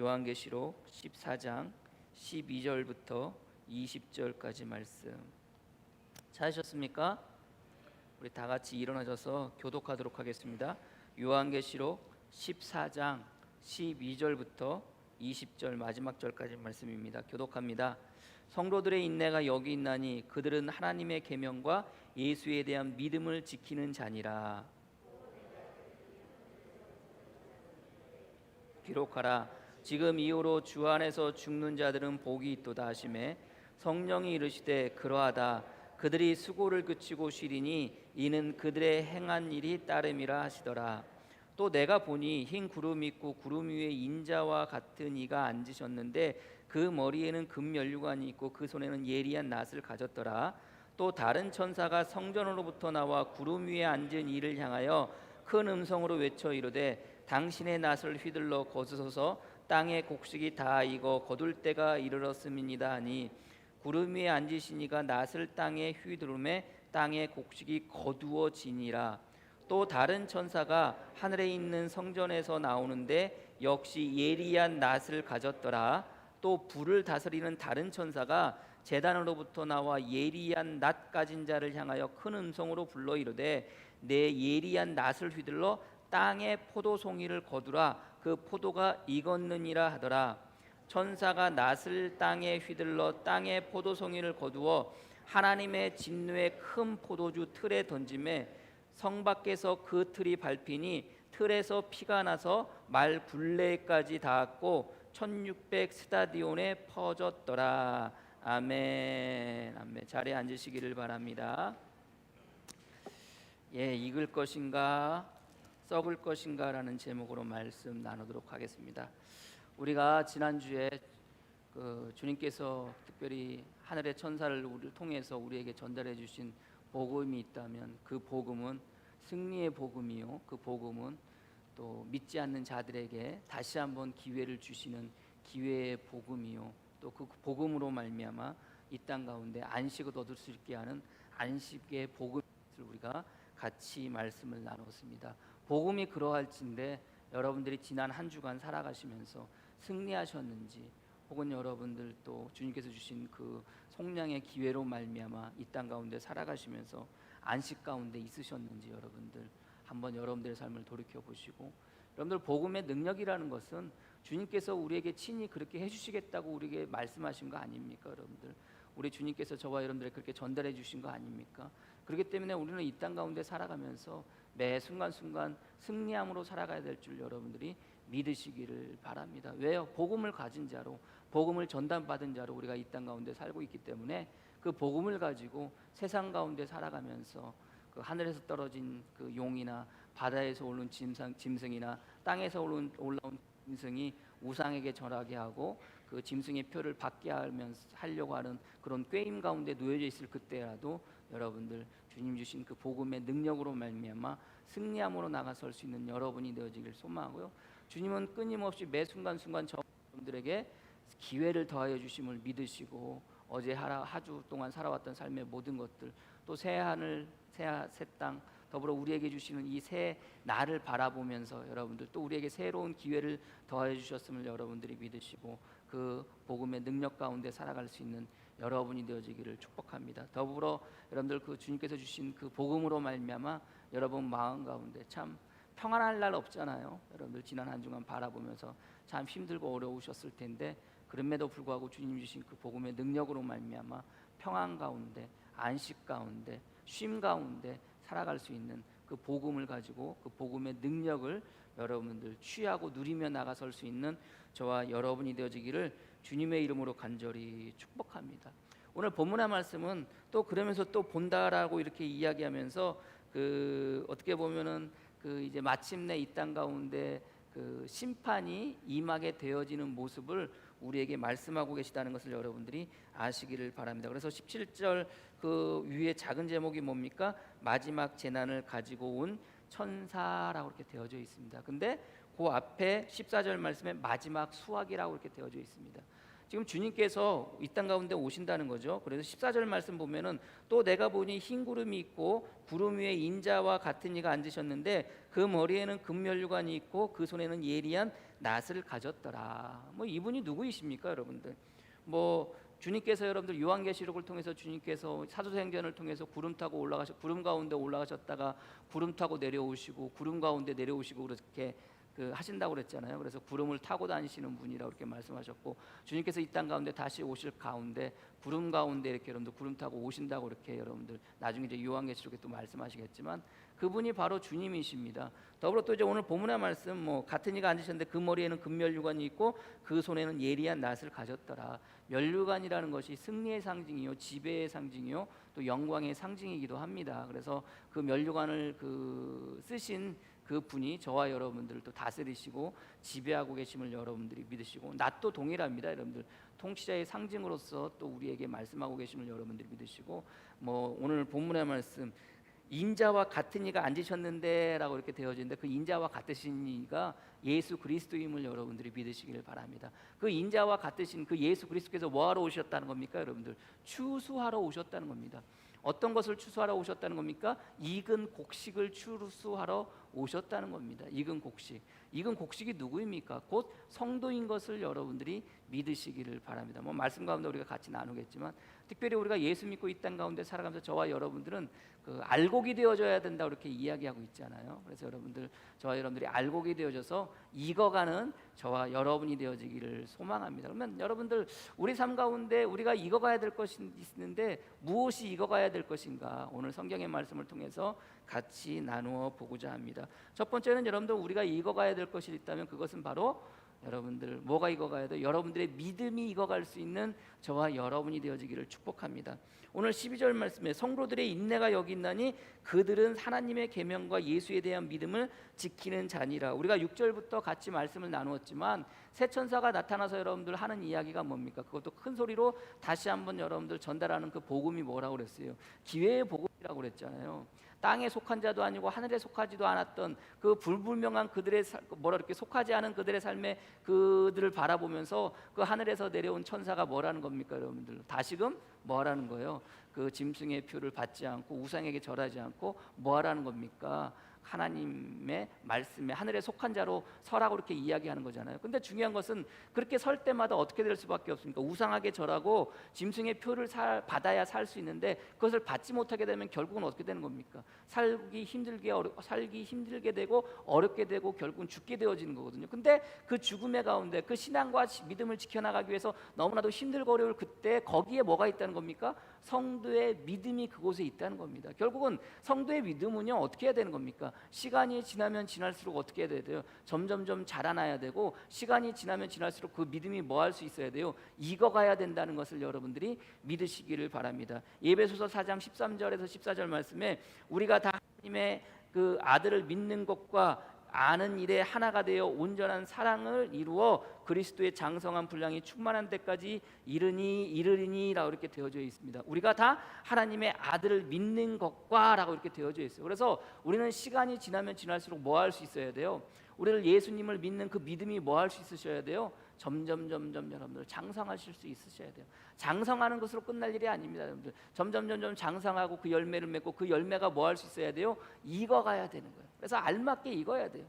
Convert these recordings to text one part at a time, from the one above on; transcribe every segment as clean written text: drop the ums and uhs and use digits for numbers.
요한계시록 14장 12절부터 20절까지 말씀 찾으셨습니까? 우리 다 같이 일어나셔서 교독하도록 하겠습니다. 요한계시록 14장 12절부터 20절 마지막 절까지 말씀입니다. 교독합니다. 성도들의 인내가 여기 있나니 그들은 하나님의 계명과 예수에 대한 믿음을 지키는 자니라. 기록하라. 지금 이후로 주 안에서 죽는 자들은 복이 있도다 하시매 성령이 이르시되 그러하다. 그들이 수고를 그치고 쉬리니 이는 그들의 행한 일이 따름이라 하시더라. 또 내가 보니 흰 구름이 있고 구름 위에 인자와 같은 이가 앉으셨는데 그 머리에는 금면류관이 있고 그 손에는 예리한 낫을 가졌더라. 또 다른 천사가 성전으로부터 나와 구름 위에 앉은 이를 향하여 큰 음성으로 외쳐 이르되 당신의 낫을 휘둘러 거두소서. 땅의 곡식이 다 익어 거둘 때가 이르렀음이니이다 하니 구름 위에 앉으신 이가 낫을 땅에 휘두르매 땅의 곡식이 거두어지니라. 또 다른 천사가 하늘에 있는 성전에서 나오는데 역시 예리한 낫을 가졌더라. 또 불을 다스리는 다른 천사가 제단으로부터 나와 예리한 낫 가진 자를 향하여 큰 음성으로 불러 이르되 내 예리한 낫을 휘둘러 땅의 포도송이를 거두라. 그 포도가 익었느니라 하더라. 천사가 낫을 땅에 휘둘러 땅의 포도송이를 거두어 하나님의 진노의 큰 포도주 틀에 던짐에 성 밖에서 그 틀이 밟히니 틀에서 피가 나서 말 굴레까지 닿았고 1600 스타디온에 퍼졌더라. 아멘. 아멘. 자리에 앉으시기를 바랍니다. 익을 것인가 썩을 것인가 라는 제목으로 말씀 나누도록 하겠습니다. 우리가 지난주에 주님께서 특별히 하늘의 천사를 우리를 통해서 우리에게 전달해 주신 복음이 있다면 그 복음은 승리의 복음이요, 그 복음은 또 믿지 않는 자들에게 다시 한번 기회를 주시는 기회의 복음이요, 또 그 복음으로 말미암아 이 땅 가운데 안식을 얻을 수 있게 하는 안식의 복음을 우리가 같이 말씀을 나눴습니다. 복음이 그러할진데 여러분들이 지난 한 주간 살아가시면서 승리하셨는지, 혹은 여러분들 또 주님께서 주신 그 속량의 기회로 말미암아 이 땅 가운데 살아가시면서 안식 가운데 있으셨는지 여러분들 한번 여러분들의 삶을 돌이켜 보시고, 여러분들 복음의 능력이라는 것은 주님께서 우리에게 친히 그렇게 해주시겠다고 우리에게 말씀하신 거 아닙니까? 여러분들 우리 주님께서 저와 여러분들에게 그렇게 전달해 주신 거 아닙니까? 그렇기 때문에 우리는 이 땅 가운데 살아가면서 매 순간순간 승리함으로 살아가야 될 줄 여러분들이 믿으시기를 바랍니다. 왜요? 복음을 가진 자로, 복음을 전담받은 자로 우리가 이 땅 가운데 살고 있기 때문에 그 복음을 가지고 세상 가운데 살아가면서 그 하늘에서 떨어진 그 용이나 바다에서 오른 짐승이나 땅에서 올라온 짐승이 우상에게 절하게 하고 그 짐승의 표를 받게 하려고 하는 그런 꾀임 가운데 놓여져 있을 그때라도 여러분들 주님 주신 그 복음의 능력으로 말미암아 승리함으로 나가설 수 있는 여러분이 되어지길 소망하고요. 주님은 끊임없이 매 순간순간 저분들에게 기회를 더하여 주심을 믿으시고 어제 하주 동안 살아왔던 삶의 모든 것들, 또 새 하늘 새 땅 더불어 우리에게 주시는 이 새 날을 바라보면서 여러분들 또 우리에게 새로운 기회를 더하여 주셨음을 여러분들이 믿으시고 그 복음의 능력 가운데 살아갈 수 있는 여러분이 되어지기를 축복합니다. 더불어 여러분들 그 주님께서 주신 그 복음으로 말미암아 여러분 마음 가운데 참 평안할 날 없잖아요. 여러분들 지난 한 주간 바라보면서 참 힘들고 어려우셨을 텐데 그럼에도 불구하고 주님 주신 그 복음의 능력으로 말미암아 평안 가운데, 안식 가운데, 쉼 가운데 살아갈 수 있는 그 복음을 가지고 그 복음의 능력을 여러분들 취하고 누리며 나가설 수 있는 저와 여러분이 되어지기를 주님의 이름으로 간절히 축복합니다. 오늘 본문의 말씀은 또 그러면서 또 본다라고 이렇게 이야기하면서 그 어떻게 보면은 그 이제 마침내 이 땅 가운데 그 심판이 임하게 되어지는 모습을 우리에게 말씀하고 계시다는 것을 여러분들이 아시기를 바랍니다. 그래서 17절 그 위에 작은 제목이 뭡니까? 마지막 재난을 가지고 온 천사라고 이렇게 되어져 있습니다. 근데 그 앞에 14절 말씀에 마지막 수확이라고 이렇게 되어져 있습니다. 지금 주님께서 이 땅 가운데 오신다는 거죠. 그래서 14절 말씀 보면은 또 내가 보니 흰 구름이 있고 구름 위에 인자와 같은 이가 앉으셨는데 그 머리에는 금면류관이 있고 그 손에는 예리한 낫을 가졌더라. 뭐 이분이 누구이십니까, 여러분들? 뭐 주님께서 여러분들 요한계시록을 통해서 주님께서 사도행전을 통해서 구름 가운데 올라가셨다가 구름 타고 내려오시고 구름 가운데 내려오시고 그렇게 하신다고 그랬잖아요. 그래서 구름을 타고 다니시는 분이라고 이렇게 말씀하셨고, 주님께서 이 땅 가운데 다시 오실 가운데 구름 가운데 이렇게 여러분들 구름 타고 오신다고 이렇게 여러분들 나중에 이제 요한계시록에 또 말씀하시겠지만 그분이 바로 주님이십니다. 더불어 또 이제 오늘 본문의 말씀 같은 이가 앉으셨는데 그 머리에는 금면류관이 있고 그 손에는 예리한 낫을 가졌더라. 면류관이라는 것이 승리의 상징이요 지배의 상징이요 또 영광의 상징이기도 합니다. 그래서 그 면류관을 쓰신 그 분이 저와 여러분들을 또 다스리시고 지배하고 계심을 여러분들이 믿으시고, 낫도 동일합니다. 여러분들 통치자의 상징으로서 또 우리에게 말씀하고 계심을 여러분들이 믿으시고, 오늘 본문의 말씀 인자와 같은 이가 앉으셨는데 라고 이렇게 되어지는데 그 인자와 같으신 이가 예수 그리스도임을 여러분들이 믿으시기를 바랍니다. 그 인자와 같으신 그 예수 그리스도께서 뭐하러 오셨다는 겁니까? 여러분들 추수하러 오셨다는 겁니다. 어떤 것을 추수하러 오셨다는 겁니까? 익은 곡식을 추수하러 오셨다는 겁니다. 익은 곡식이 누구입니까? 곧 성도인 것을 여러분들이 믿으시기를 바랍니다. 말씀 가운데 우리가 같이 나누겠지만 특별히 우리가 예수 믿고 이 땅 가운데 살아가면서 저와 여러분들은 알곡이 되어져야 된다 이렇게 이야기하고 있잖아요. 그래서 저와 여러분들이 알곡이 되어져서 익어가는 저와 여러분이 되어지기를 소망합니다. 그러면 여러분들 우리 삶 가운데 우리가 익어가야 될 것이 있는데 무엇이 익어가야 될 것인가 오늘 성경의 말씀을 통해서 같이 나누어 보고자 합니다. 첫 번째는 여러분들 우리가 익어가야 될 것이 있다면 그것은 바로 여러분들 뭐가 익어가야 돼요? 여러분들의 믿음이 익어갈 수 있는 저와 여러분이 되어지기를 축복합니다. 오늘 12절 말씀에 성도들의 인내가 여기 있나니 그들은 하나님의 계명과 예수에 대한 믿음을 지키는 자니라. 우리가 6절부터 같이 말씀을 나누었지만 새 천사가 나타나서 여러분들 하는 이야기가 뭡니까? 그것도 큰 소리로 다시 한번 여러분들 전달하는 그 복음이 뭐라고 그랬어요? 기회의 복음이라고 그랬잖아요. 땅에 속한 자도 아니고 하늘에 속하지도 않았던 그 불분명한 그들의 이렇게 속하지 않은 그들의 삶에 그들을 바라보면서 그 하늘에서 내려온 천사가 뭐라는 겁니까, 여러분들? 다시금 뭐하라는 거예요? 그 짐승의 표를 받지 않고 우상에게 절하지 않고 뭐하라는 겁니까? 하나님의 말씀에 하늘에 속한 자로 서라고 이렇게 이야기하는 거잖아요. 근데 중요한 것은 그렇게 설 때마다 어떻게 될 수밖에 없습니까? 우상하게 절하고 짐승의 표를 받아야 살 수 있는데 그것을 받지 못하게 되면 결국은 어떻게 되는 겁니까? 살기 힘들게 되고 어렵게 되고 결국은 죽게 되어지는 거거든요. 근데 그 죽음의 가운데 그 신앙과 믿음을 지켜나가기 위해서 너무나도 힘들고 어려울 그때 거기에 뭐가 있다는 겁니까? 성도의 믿음이 그곳에 있다는 겁니다. 결국은 성도의 믿음은요 어떻게 해야 되는 겁니까? 시간이 지나면 지날수록 어떻게 해야 돼요? 점점점 자라나야 되고 시간이 지나면 지날수록 그 믿음이 뭐 할 수 있어야 돼요? 익어가야 된다는 것을 여러분들이 믿으시기를 바랍니다. 에베소서 4장 13절에서 14절 말씀에 우리가 다 하나님의 그 아들을 믿는 것과 아는 일에 하나가 되어 온전한 사랑을 이루어 그리스도의 장성한 분량이 충만한 데까지 이르리니라고 이렇게 되어져 있습니다. 우리가 다 하나님의 아들을 믿는 것과라고 이렇게 되어져 있어요. 그래서 우리는 시간이 지나면 지날수록 뭐 할 수 있어야 돼요? 우리를 예수님을 믿는 그 믿음이 뭐 할 수 있으셔야 돼요? 점점 여러분들 장성하실 수 있으셔야 돼요. 장성하는 것으로 끝날 일이 아닙니다. 여러분들 점점 장성하고 그 열매를 맺고 그 열매가 뭐 할 수 있어야 돼요? 익어가야 되는 거예요. 그래서 알맞게 익어야 돼요.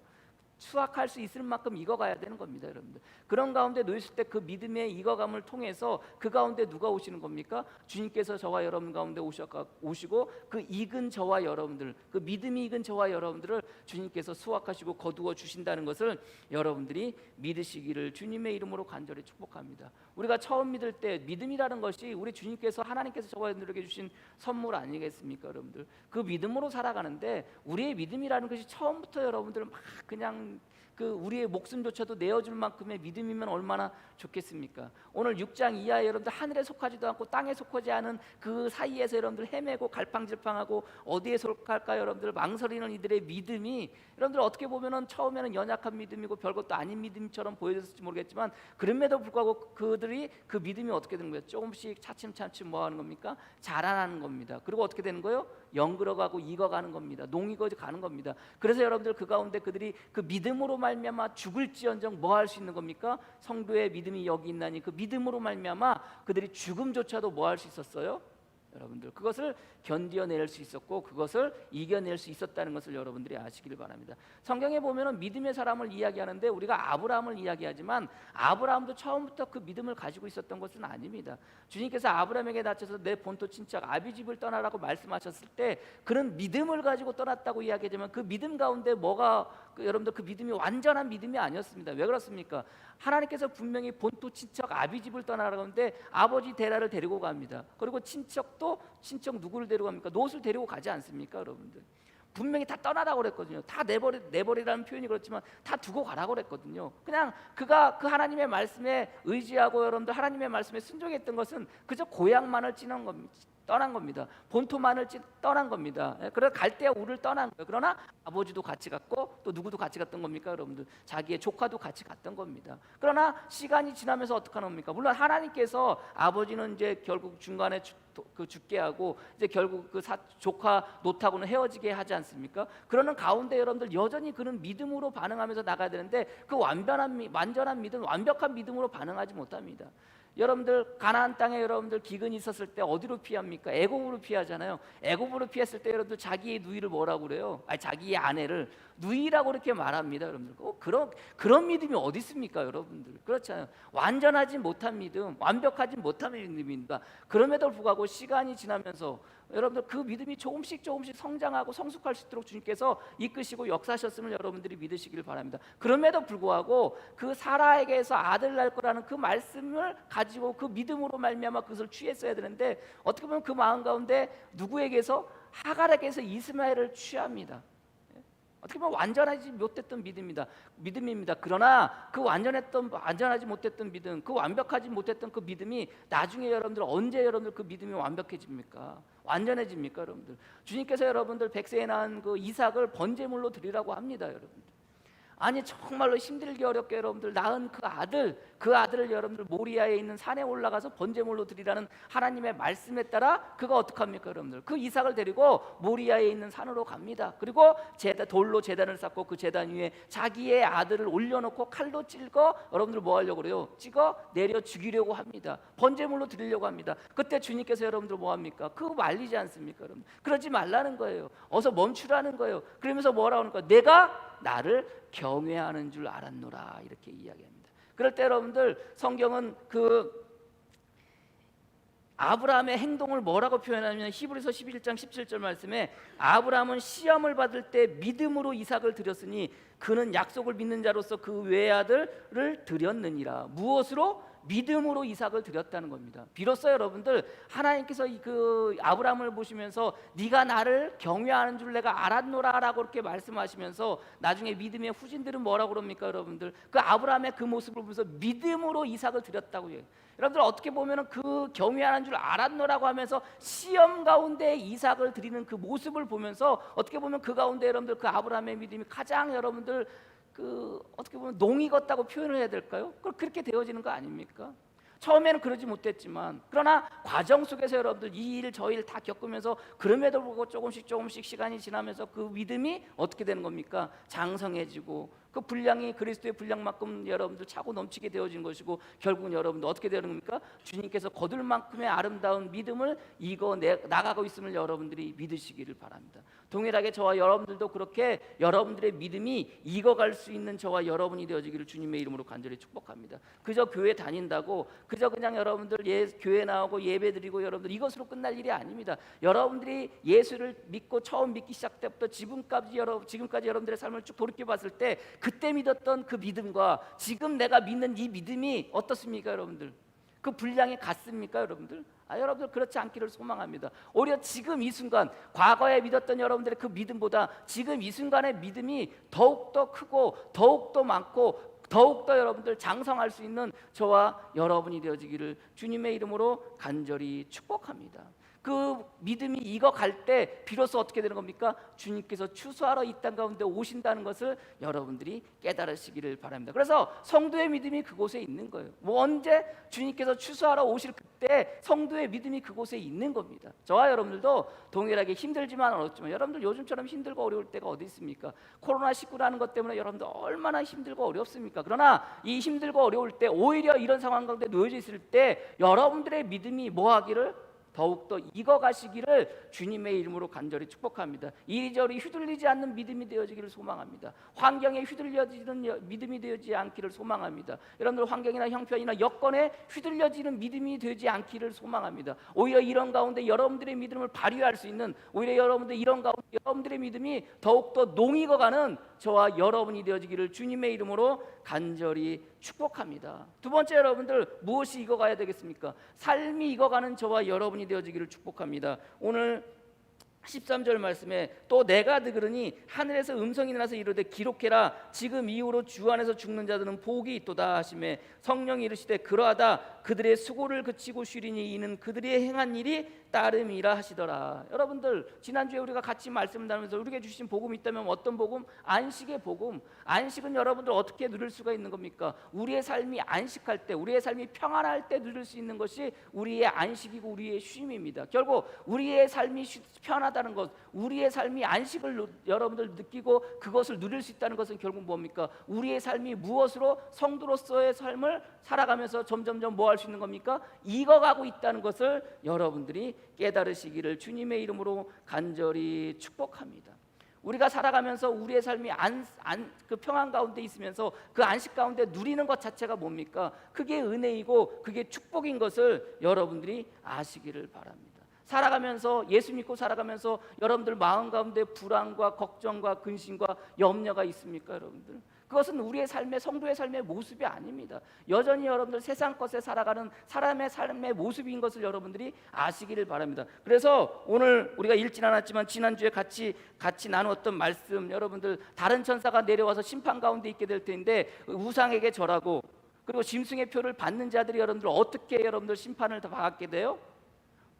수확할 수 있을 만큼 익어가야 되는 겁니다, 여러분들. 그런 가운데 놓였을 때 그 믿음의 익어감을 통해서 그 가운데 누가 오시는 겁니까? 주님께서 저와 여러분 가운데 오시고 그 익은 저와 여러분들, 그 믿음이 익은 저와 여러분들을 주님께서 수확하시고 거두어 주신다는 것을 여러분들이 믿으시기를 주님의 이름으로 간절히 축복합니다. 우리가 처음 믿을 때 믿음이라는 것이 우리 주님께서 하나님께서 저와 여러분들에게 주신 선물 아니겠습니까, 여러분들? 그 믿음으로 살아가는데 우리의 믿음이라는 것이 처음부터 여러분들 막 그냥 우리의 목숨조차도 내어줄 만큼의 믿음이면 얼마나 좋겠습니까? 오늘 6장 이하에 여러분들 하늘에 속하지도 않고 땅에 속하지 않은 그 사이에서 여러분들 헤매고 갈팡질팡하고 어디에 속할까 여러분들 망설이는 이들의 믿음이 여러분들 어떻게 보면은 처음에는 연약한 믿음이고 별것도 아닌 믿음처럼 보여졌을지 모르겠지만 그럼에도 불구하고 그들이 그 믿음이 어떻게 되는 거예요? 조금씩 차츰 뭐 하는 겁니까? 자라나는 겁니다. 그리고 어떻게 되는 거예요? 영들어가고 익어가는 겁니다. 농익어 가는 겁니다. 그래서 여러분들 그 가운데 그들이 그 믿음으로 말미암아 죽을지언정 뭐 할 수 있는 겁니까? 성도의 믿음이 여기 있나니 그 믿음으로 말미암아 그들이 죽음조차도 뭐 할 수 있었어요? 여러분들 그것을 견뎌낼 수 있었고 그것을 이겨낼 수 있었다는 것을 여러분들이 아시기를 바랍니다. 성경에 보면은 믿음의 사람을 이야기하는데 우리가 아브라함을 이야기하지만 아브라함도 처음부터 그 믿음을 가지고 있었던 것은 아닙니다. 주님께서 아브라함에게 닥쳐서 내 본토 친척 아비집을 떠나라고 말씀하셨을 때 그런 믿음을 가지고 떠났다고 이야기하지만 그 믿음 가운데 여러분들 그 믿음이 완전한 믿음이 아니었습니다. 왜 그렇습니까? 하나님께서 분명히 본토 친척 아비집을 떠나라고 하는데 아버지 데라를 데리고 갑니다. 그리고 친척도 친척 누구를 데리고 갑니까? 롯을 데리고 가지 않습니까, 여러분들? 분명히 다 떠나라고 그랬거든요. 다 내버리라는 표현이 그렇지만 다 두고 가라고 그랬거든요. 그냥 그가 그 하나님의 말씀에 의지하고 여러분들 하나님의 말씀에 순종했던 것은 그저 고향만을 떠난 겁니다. 본토만을 떠난 겁니다. 그래서 갈대아 우를 떠난 거예요. 그러나 아버지도 같이 갔고 또 누구도 같이 갔던 겁니까, 여러분들? 자기의 조카도 같이 갔던 겁니다. 그러나 시간이 지나면서 어떻게 하는 겁니까? 물론 하나님께서 아버지는 이제 결국 중간에 죽게 하고 이제 결국 조카 롯하고는 헤어지게 하지 않습니까? 그러는 가운데 여러분들 여전히 그는 믿음으로 반응하면서 나가야 되는데 그 완전한 믿음, 완벽한 믿음으로 반응하지 못합니다. 여러분들 가나안 땅에 여러분들 기근이 있었을 때 어디로 피합니까? 애굽으로 피하잖아요. 애굽으로 피했을 때 여러분들 자기의 누이를 뭐라고 그래요? 자기의 아내를 누이라고 그렇게 말합니다. 여러분들 그런 믿음이 어디 있습니까, 여러분들? 그렇잖아요. 완전하지 못한 믿음, 완벽하지 못한 믿음입니다. 그럼에도 불구하고 시간이 지나면서 여러분들 그 믿음이 조금씩 성장하고 성숙할 수 있도록 주님께서 이끄시고 역사하셨음을 여러분들이 믿으시길 바랍니다. 그럼에도 불구하고 그 사라에게서 아들 날 거라는 그 말씀을 가지고 그 믿음으로 말미암아 그것을 취했어야 되는데 어떻게 보면 그 마음 가운데 누구에게서 하갈에게서 이스마엘을 취합니다. 어떻게 보면 완전하지 못했던 믿음입니다. 그러나 그 완전하지 못했던 믿음, 그 완벽하지 못했던 그 믿음이 나중에 여러분들 언제 여러분들 그 믿음이 완벽해집니까? 완전해집니까, 여러분들? 주님께서 여러분들 백세에 낳은 그 이삭을 번제물로 드리라고 합니다, 여러분들. 아니 정말로 힘들게 어렵게 여러분들 낳은 그 아들을 여러분들 모리아에 있는 산에 올라가서 번제물로 드리라는 하나님의 말씀에 따라 그가 어떡합니까, 여러분들? 그 이삭을 데리고 모리아에 있는 산으로 갑니다. 그리고 돌로 제단을 쌓고 그 제단 위에 자기의 아들을 올려놓고 칼로 여러분들 뭐 하려고 그래요? 찍어 내려 죽이려고 합니다. 번제물로 드리려고 합니다. 그때 주님께서 여러분들 뭐 합니까? 그거 말리지 않습니까, 여러분? 그러지 말라는 거예요. 어서 멈추라는 거예요. 그러면서 뭐라고 하니까 내가 나를 경외하는 줄 알았노라 이렇게 이야기합니다. 그럴 때 여러분들 성경은 그 아브라함의 행동을 뭐라고 표현하냐면 히브리서 11장 17절 말씀에 아브라함은 시험을 받을 때 믿음으로 이삭을 드렸으니 그는 약속을 믿는 자로서 그 외아들을 드렸느니라. 무엇으로? 믿음으로 이삭을 드렸다는 겁니다. 비로소 여러분들 하나님께서 그 아브라함을 보시면서 네가 나를 경외하는 줄 내가 알았노라라고 그렇게 말씀하시면서 나중에 믿음의 후진들은 뭐라고 그럽니까, 여러분들? 그 아브라함의 그 모습을 보면서 믿음으로 이삭을 드렸다고 해요. 여러분들 어떻게 보면은 그 경외하는 줄 알았노라고 하면서 시험 가운데 이삭을 드리는 그 모습을 보면서 어떻게 보면 그 가운데 여러분들 그 아브라함의 믿음이 가장 여러분들 어떻게 보면 농익었다고 표현을 해야 될까요? 그렇게 되어지는 거 아닙니까? 처음에는 그러지 못했지만 그러나 과정 속에서 여러분들 이 일 저 일 다 겪으면서 그럼에도 불구하고 조금씩 시간이 지나면서 그 믿음이 어떻게 되는 겁니까? 장성해지고 그 분량이 그리스도의 분량만큼 여러분들 차고 넘치게 되어진 것이고 결국은 여러분들 어떻게 되는 겁니까? 주님께서 거둘 만큼의 아름다운 믿음을 나가고 있음을 여러분들이 믿으시기를 바랍니다. 동일하게 저와 여러분들도 그렇게 여러분들의 믿음이 익어갈 수 있는 저와 여러분이 되어지기를 주님의 이름으로 간절히 축복합니다. 그저 교회 다닌다고 그저 그냥 여러분들 교회 나오고 예배드리고 여러분들 이것으로 끝날 일이 아닙니다. 여러분들이 예수를 믿고 처음 믿기 시작 때부터 지금까지 여러분들의 삶을 쭉 돌이켜봤을 때 그때 믿었던 그 믿음과 지금 내가 믿는 이 믿음이 어떻습니까, 여러분들? 그 분량이 같습니까, 여러분들? 여러분들 그렇지 않기를 소망합니다. 오히려 지금 이 순간 과거에 믿었던 여러분들의 그 믿음보다 지금 이 순간의 믿음이 더욱더 크고 더욱더 많고 더욱더 여러분들 장성할 수 있는 저와 여러분이 되어지기를 주님의 이름으로 간절히 축복합니다. 그 믿음이 익어갈 때 비로소 어떻게 되는 겁니까? 주님께서 추수하러 이 땅 가운데 오신다는 것을 여러분들이 깨달으시기를 바랍니다. 그래서 성도의 믿음이 그곳에 있는 거예요. 언제 주님께서 추수하러 오실 그때 성도의 믿음이 그곳에 있는 겁니다. 저와 여러분들도 동일하게 힘들지만 어렵지만 여러분들 요즘처럼 힘들고 어려울 때가 어디 있습니까? 코로나19라는 것 때문에 여러분들 얼마나 힘들고 어렵습니까? 그러나 이 힘들고 어려울 때 오히려 이런 상황 가운데 놓여져 있을 때 여러분들의 믿음이 뭐하기를 더욱더 익어가시기를 주님의 이름으로 간절히 축복합니다. 이리저리 휘둘리지 않는 믿음이 되어지기를 소망합니다. 환경에 휘둘려지는 믿음이 되지 않기를 소망합니다. 여러분들 환경이나 형편이나 여건에 휘둘려지는 믿음이 되지 않기를 소망합니다. 오히려 이런 가운데 여러분들의 믿음을 발휘할 수 있는, 오히려 여러분들 이런 가운데 여러분들의 믿음이 더욱더 농익어가는 저와 여러분이 되어지기를 주님의 이름으로 간절히 축복합니다. 두 번째, 여러분들 무엇이 익어가야 되겠습니까? 삶이 익어가는 저와 여러분이 되어지기를 축복합니다. 오늘 13절 말씀에 또 내가 그러니 하늘에서 음성이 나서 이르되 기록해라 지금 이후로 주 안에서 죽는 자들은 복이 있도다 하시매 성령이 이르시되 그러하다 그들의 수고를 그치고 쉬리니 이는 그들이 행한 일이 따름이라 하시더라. 여러분들 지난주에 우리가 같이 말씀을 나누면서 우리에게 주신 복음이 있다면 어떤 복음? 안식의 복음. 안식은 여러분들 어떻게 누릴 수가 있는 겁니까? 우리의 삶이 안식할 때, 우리의 삶이 평안할 때 누릴 수 있는 것이 우리의 안식이고 우리의 쉼입니다. 결국 우리의 삶이 편하다는 것, 우리의 삶이 안식을 여러분들 느끼고 그것을 누릴 수 있다는 것은 결국 뭡니까? 우리의 삶이 무엇으로 성도로서의 삶을 살아가면서 점점점 뭐 할 수 있는 겁니까? 익어가고 있다는 것을 여러분들이 깨달으시기를 주님의 이름으로 간절히 축복합니다. 우리가 살아가면서 우리의 삶이 그 평안 가운데 있으면서 그 안식 가운데 누리는 것 자체가 뭡니까? 그게 은혜이고 그게 축복인 것을 여러분들이 아시기를 바랍니다. 살아가면서 예수 믿고 살아가면서 여러분들 마음 가운데 불안과 걱정과 근심과 염려가 있습니까, 여러분들? 그것은 우리의 삶의 성도의 삶의 모습이 아닙니다. 여전히 여러분들 세상 것에 살아가는 사람의 삶의 모습인 것을 여러분들이 아시기를 바랍니다. 그래서 오늘 우리가 읽진 않았지만 지난주에 같이 나누었던 말씀, 여러분들 다른 천사가 내려와서 심판 가운데 있게 될 텐데 우상에게 절하고 그리고 짐승의 표를 받는 자들이 여러분들 어떻게 여러분들 심판을 다 받게 돼요?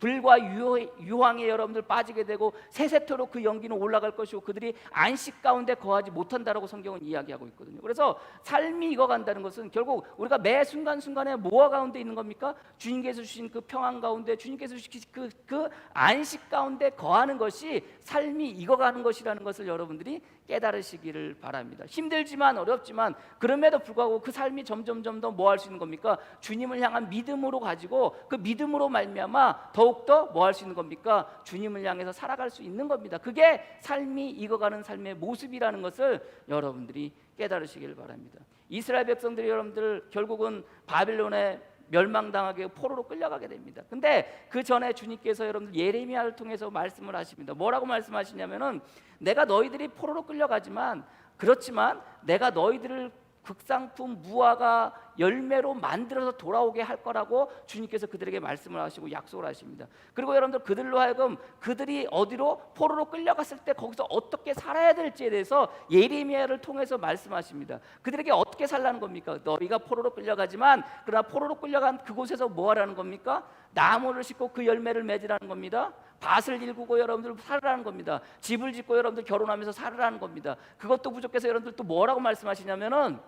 불과 유황에 여러분들 빠지게 되고 세세토록 그 연기는 올라갈 것이고 그들이 안식 가운데 거하지 못한다라고 성경은 이야기하고 있거든요. 그래서 삶이 익어간다는 것은 결국 우리가 매 순간순간에 뭐가 가운데 있는 겁니까? 주님께서 주신 그 평안 가운데, 주님께서 주신 그 안식 가운데 거하는 것이 삶이 익어가는 것이라는 것을 여러분들이 깨달으시기를 바랍니다. 힘들지만 어렵지만 그럼에도 불구하고 그 삶이 점점 더 뭐 할 수 있는 겁니까? 주님을 향한 믿음으로 가지고 그 믿음으로 말미암아 더욱더 뭐 할 수 있는 겁니까? 주님을 향해서 살아갈 수 있는 겁니다. 그게 삶이 익어가는 삶의 모습이라는 것을 여러분들이 깨달으시기를 바랍니다. 이스라엘 백성들이 여러분들 결국은 바벨론에 멸망당하게 포로로 끌려가게 됩니다. 근데 그 전에 주님께서 여러분들 예레미야를 통해서 말씀을 하십니다. 뭐라고 말씀하시냐면은 내가 너희들이 포로로 끌려가지만 그렇지만 내가 너희들을 극상품 무화과 열매로 만들어서 돌아오게 할 거라고 주님께서 그들에게 말씀을 하시고 약속을 하십니다. 그리고 여러분들 그들로 하여금 그들이 어디로 포로로 끌려갔을 때 거기서 어떻게 살아야 될지에 대해서 예레미야를 통해서 말씀하십니다. 그들에게 어떻게 살라는 겁니까? 너희가 포로로 끌려가지만 그러나 포로로 끌려간 그곳에서 뭐 하라는 겁니까? 나무를 심고 그 열매를 맺으라는 겁니다. 밭을 일구고 여러분들 살으라는 겁니다. 집을 짓고 여러분들 결혼하면서 살으라는 겁니다. 그것도 부족해서 여러분들 또 뭐라고 말씀하시냐면은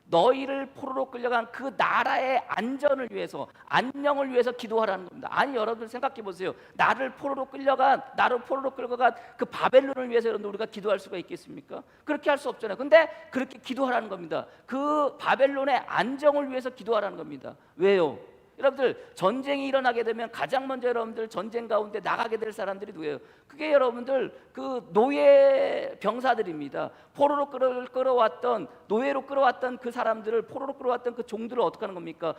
너희를 포로로 끌려간 그 나라의 안전을 위해서, 안녕을 위해서 기도하라는 겁니다. 아니 여러분들 생각해 보세요. 나를 포로로 끌려간 그 바벨론을 위해서 여러분들 우리가 기도할 수가 있겠습니까? 그렇게 할 수 없잖아요. 근데 그렇게 기도하라는 겁니다. 그 바벨론의 안정을 위해서 기도하라는 겁니다. 왜요? 여러분들 전쟁이 일어나게 되면 가장 먼저 여러분들 전쟁 가운데 나가게 될 사람들이 누구예요? 그게 여러분들 그 노예 병사들입니다. 포로로 끌어왔던 노예로 끌어왔던 그 사람들을 포로로 끌어왔던 그 종들을 어떻게 하는 겁니까?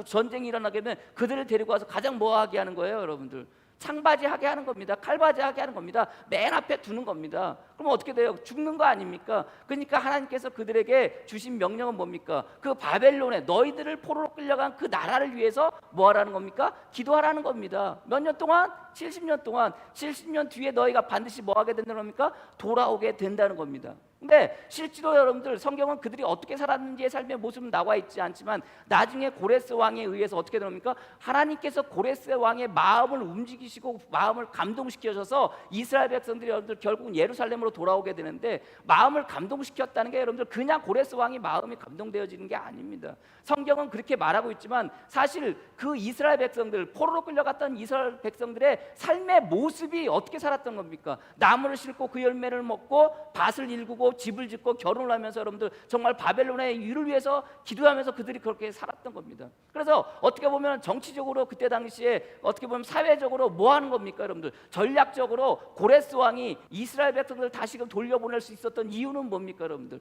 전쟁이 일어나게 되면 그들을 데리고 와서 가장 뭐 하게 하는 거예요, 여러분들? 창바지하게 하는 겁니다. 칼바지하게 하는 겁니다. 맨 앞에 두는 겁니다. 그럼 어떻게 돼요? 죽는 거 아닙니까? 그러니까 하나님께서 그들에게 주신 명령은 뭡니까? 그 바벨론에 너희들을 포로로 끌려간 그 나라를 위해서 뭐 하라는 겁니까? 기도하라는 겁니다. 몇 년 동안? 70년 동안. 70년 뒤에 너희가 반드시 뭐 하게 된다는 겁니까? 돌아오게 된다는 겁니다. 근데 실제로 여러분들 성경은 그들이 어떻게 살았는지의 삶의 모습은 나와 있지 않지만 나중에 고레스 왕에 의해서 어떻게 됩니까? 하나님께서 고레스 왕의 마음을 움직이시고 마음을 감동시켜셔서 이스라엘 백성들이 여러분들 결국은 예루살렘으로 돌아오게 되는데 마음을 감동시켰다는 게 여러분들 그냥 고레스 왕의 마음이 감동되어지는 게 아닙니다. 성경은 그렇게 말하고 있지만 사실 그 이스라엘 백성들, 포로로 끌려갔던 이스라엘 백성들의 삶의 모습이 어떻게 살았던 겁니까? 나무를 심고 그 열매를 먹고 밭을 일구고 집을 짓고 결혼을 하면서 여러분들 정말 바벨론의 유를 위해서 기도하면서 그들이 그렇게 살았던 겁니다. 그래서 어떻게 보면 정치적으로 그때 당시에 어떻게 보면 사회적으로 뭐 하는 겁니까 여러분들? 전략적으로 고레스 왕이 이스라엘 백성들을 다시금 돌려보낼 수 있었던 이유는 뭡니까 여러분들?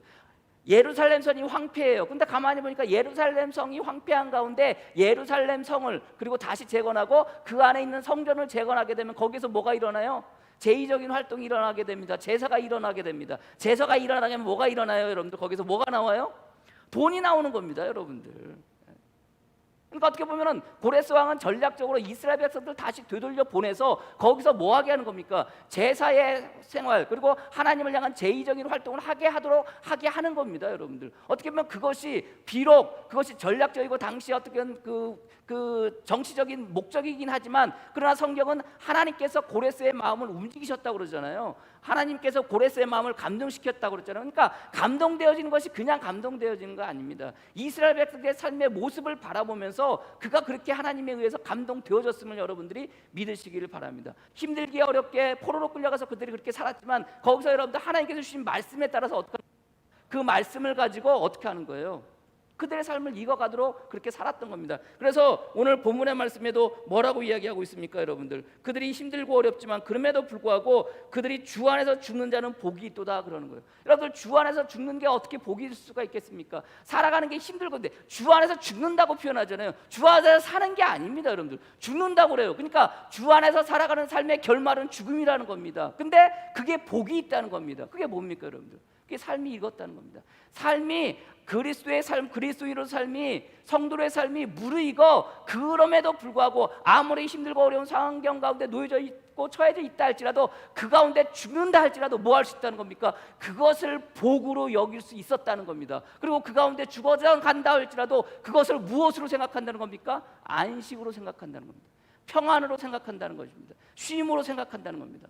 예루살렘 성이 황폐해요. 근데 가만히 보니까 예루살렘 성이 황폐한 가운데 예루살렘 성을 그리고 다시 재건하고 그 안에 있는 성전을 재건하게 되면 거기서 뭐가 일어나요? 제의적인 활동이 일어나게 됩니다. 제사가 일어나게 됩니다. 제사가 일어나게 하면 뭐가 일어나요 여러분들? 거기서 뭐가 나와요? 돈이 나오는 겁니다 여러분들. 그러니까 어떻게 보면은 고레스 왕은 전략적으로 이스라엘 백성들 다시 되돌려 보내서 거기서 뭐 하게 하는 겁니까? 제사의 생활 그리고 하나님을 향한 제의적인 활동을 하게 하는 겁니다 여러분들. 어떻게 보면 그것이 비록 그것이 전략적이고 당시 어떻게 그 정치적인 목적이긴 하지만 그러나 성경은 하나님께서 고레스의 마음을 움직이셨다고 그러잖아요. 하나님께서 고레스의 마음을 감동시켰다고 그랬잖아요. 그러니까 감동되어지는 것이 그냥 감동되어지는 거 아닙니다. 이스라엘 백성의 삶의 모습을 바라보면서 그가 그렇게 하나님에 의해서 감동되어졌음을 여러분들이 믿으시기를 바랍니다. 힘들게 어렵게 포로로 끌려가서 그들이 그렇게 살았지만 거기서 여러분들 하나님께서 주신 말씀에 따라서 그 말씀을 가지고 어떻게 하는 거예요? 그들의 삶을 이어가도록 그렇게 살았던 겁니다. 그래서 오늘 본문의 말씀에도 뭐라고 이야기하고 있습니까 여러분들? 그들이 힘들고 어렵지만 그럼에도 불구하고 그들이 주 안에서 죽는 자는 복이 있도다 그러는 거예요. 여러분들 주 안에서 죽는 게 어떻게 복일 수가 있겠습니까? 살아가는 게 힘들건데 주 안에서 죽는다고 표현하잖아요. 주 안에서 사는 게 아닙니다 여러분들. 죽는다고 그래요. 그러니까 주 안에서 살아가는 삶의 결말은 죽음이라는 겁니다. 근데 그게 복이 있다는 겁니다. 그게 뭡니까 여러분들? 그게 삶이 익었다는 겁니다. 삶이 그리스도의 삶, 그리스도인으로 삶이 성도의 삶이 무르익어 그럼에도 불구하고 아무리 힘들고 어려운 상황 가운데 놓여져 있고 처해져 있다 할지라도 그 가운데 죽는다 할지라도 뭐 할 수 있다는 겁니까? 그것을 복으로 여길 수 있었다는 겁니다. 그리고 그 가운데 죽어져 간다 할지라도 그것을 무엇으로 생각한다는 겁니까? 안식으로 생각한다는 겁니다. 평안으로 생각한다는 것입니다. 쉼으로 생각한다는 겁니다.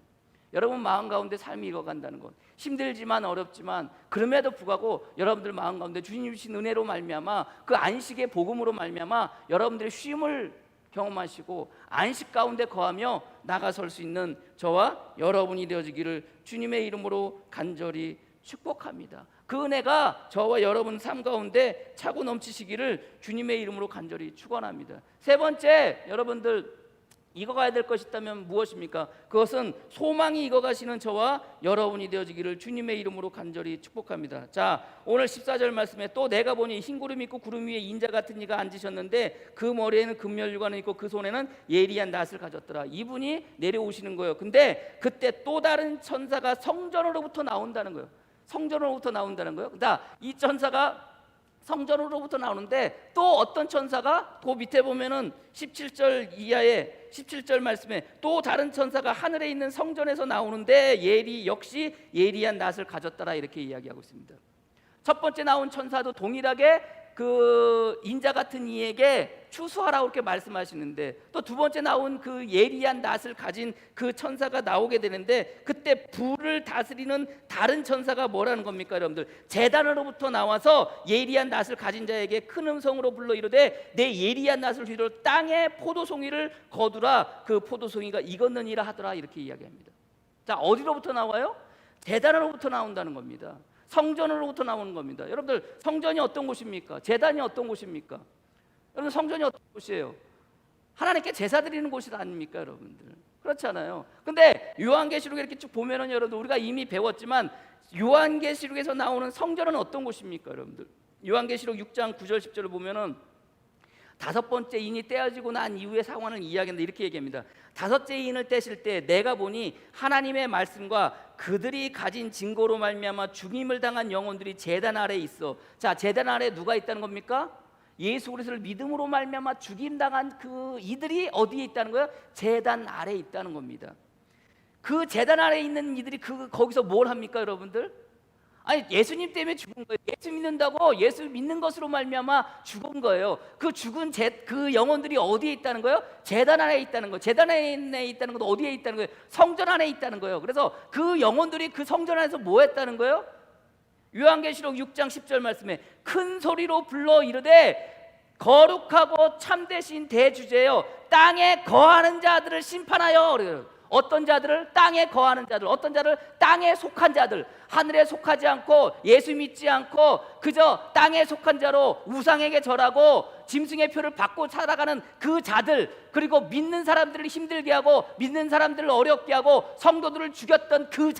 여러분 마음 가운데 삶이 익어간다는 것, 힘들지만 어렵지만 그럼에도 불구하고 여러분들 마음 가운데 주님 주신 은혜로 말미암아 그 안식의 복음으로 말미암아 여러분들의 쉼을 경험하시고 안식 가운데 거하며 나가설 수 있는 저와 여러분이 되어지기를 주님의 이름으로 간절히 축복합니다. 그 은혜가 저와 여러분 삶 가운데 차고 넘치시기를 주님의 이름으로 간절히 축원합니다. 세 번째, 여러분들 익어가야 될 것이 있다면 무엇입니까? 그것은 소망이 익어가시는 저와 여러분이 되어지기를 주님의 이름으로 간절히 축복합니다. 자, 오늘 14절 말씀에 또 내가 보니 흰 구름 있고 구름 위에 인자 같은 이가 앉으셨는데 그 머리에는 금면류관이 있고 그 손에는 예리한 낫을 가졌더라. 이분이 내려오시는 거예요. 근데 그때 또 다른 천사가 성전으로부터 나온다는 거예요. 성전으로부터 나온다는 거예요. 그러니까 이 천사가 성전으로부터 나오는데 또 어떤 천사가 그 밑에 보면은 17절 이하에 17절 말씀에 또 다른 천사가 하늘에 있는 성전에서 나오는데 역시 예리한 낫을 가졌더라 이렇게 이야기하고 있습니다. 첫 번째 나온 천사도 동일하게 그 인자 같은 이에게 추수하라고 이렇게 말씀하시는데 또 두 번째 나온 그 예리한 낫을 가진 그 천사가 나오게 되는데 그때 불을 다스리는 다른 천사가 뭐라는 겁니까 여러분들? 제단으로부터 나와서 예리한 낫을 가진 자에게 큰 음성으로 불러 이르되 내 예리한 낫을 휘둘러 땅에 포도송이를 거두라. 그 포도송이가 익었느니라 하더라 이렇게 이야기합니다. 자, 어디로부터 나와요? 제단으로부터 나온다는 겁니다. 성전으로부터 나오는 겁니다. 여러분들 성전이 어떤 곳입니까? 제단이 어떤 곳입니까? 여러분 성전이 어떤 곳이에요? 하나님께 제사 드리는 곳이 아닙니까 여러분들? 그렇잖아요. 근데 요한계시록에 이렇게 쭉 보면은 여러분들 우리가 이미 배웠지만 요한계시록에서 나오는 성전은 어떤 곳입니까 여러분들? 요한계시록 6장 9절 10절을 보면은 다섯 번째 인이 떼어지고 난 이후의 상황을 이야기하는데 이렇게 얘기합니다. 다섯째 인을 떼실 때 내가 보니 하나님의 말씀과 그들이 가진 증거로 말미암아 죽임을 당한 영혼들이 제단 아래에 있어. 자, 제단 아래에 누가 있다는 겁니까? 예수 그리스도를 믿음으로 말미암아 죽임 당한 그 이들이 어디에 있다는 거예요? 제단 아래에 있다는 겁니다. 그 제단 아래에 있는 이들이 거기서 뭘 합니까 여러분들? 아니 예수님 때문에 죽은 거예요. 예수 믿는다고 예수 믿는 것으로 말미암아 죽은 거예요. 그 죽은 그 영혼들이 어디에 있다는 거예요? 제단 안에 있다는 거예요. 제단 안에 있다는 건 어디에 있다는 거예요? 성전 안에 있다는 거예요. 그래서 그 영혼들이 그 성전 안에서 뭐 했다는 거예요? 요한계시록 6장 10절 말씀에 큰 소리로 불러 이르되 거룩하고 참되신 대주제여 땅에 거하는 자들을 심판하여. 어떤 자들을 땅에 거하는 자들, 어떤 자를 땅에 속한 자들, 하늘에 속하지 않고 예수 믿지 않고 그저 땅에 속한 자로 우상에게 절하고 짐승의 표를 받고 살아가는 그 자들, 그리고 믿는 사람들을 힘들게 하고 믿는 사람들을 어렵게 하고 성도들을 죽였던 그